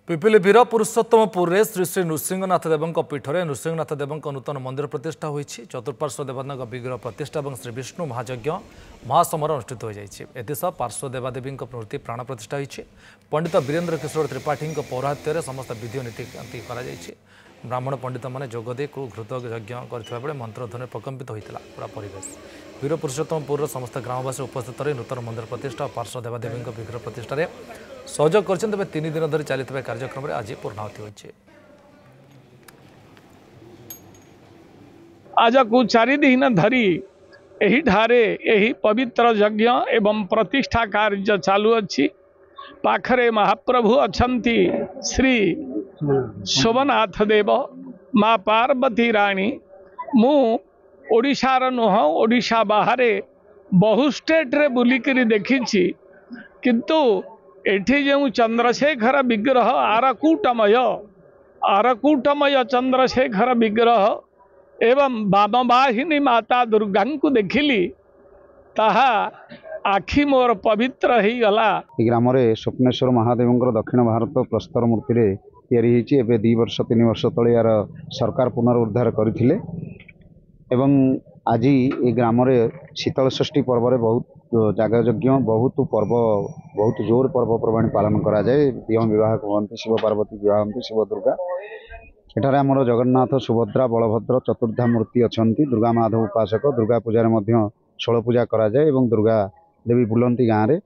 पिपिली वीर पुरुषोत्तमपुर में श्री श्री नृसिंहनाथ देव पीठर नृसिंहनाथ देव नूतन मंदिर प्रतिष्ठा होती चतुर्पार्श्व देवादेव विग्रह प्रतिष्ठा और श्री विष्णु महायज्ञ महासमर अनुष्ठित हो जाए पार्श्व देवादेवी मूर्ति प्राण प्रतिष्ठा होती पंडित वीरेन्द्र किशोर त्रिपाठी पौराहित्य समस्त विधि नीति ब्राह्मण पंडित मैंने जोगदे घृत यज्ञ कर मंत्रध्वनि प्रकम्पित होता पूरा परिवेश वीर पुरुषोत्तमपुर समस्त ग्रामवासी उपस्थित रही नूतन मंदिर प्रतिष्ठा और पार्श्व देवादेवी विग्रह प्रतिष्ठार सहयोग कर 3 दिन धरी चली कार्यक्रम आज पूर्णाहुति होइछे। आज को 4 दिन धरी एही ठारे एही पवित्र यज्ञ एवं प्रतिष्ठा कार्य चालू अच्छी पाखरे महाप्रभु अछंती श्री शोभनाथ देव माँ पार्वती राणी मु ओडिशार नुह ओडिशा बाहरे बहु स्टेट रे बुलिकरी देखी किंतु एठी जो चंद्रशेखर विग्रह आरकूटमय चंद्रशेखर विग्रह एवं वामवाहिनी माता दुर्गा को देखिली ताहा आखि मोर पवित्र ही गला। ग्राम स्वप्नेश्वर महादेव दक्षिण भारत प्रस्तर मूर्ति तैयारी 2 वर्ष 3 वर्ष तले यार सरकार पुनरुद्धार करथिले एवं आज ये ग्राम शीतल षष्ठी पर्व रे बहुत जागयज्ञ बहुत पर्व बहुत जोर पर्वपर्वाणी पालन करा जाए दियों विवाह कहते शिव पार्वती विवाह कहते शिव दुर्गा एठारे आमर जगन्नाथ सुभद्रा बलभद्र चतुर्धा मूर्ति अच्छी दुर्गा माधव उपासक दुर्गा पूजा 16 पूजा करा जाए एवं दुर्गा देवी बुलंती गाँव में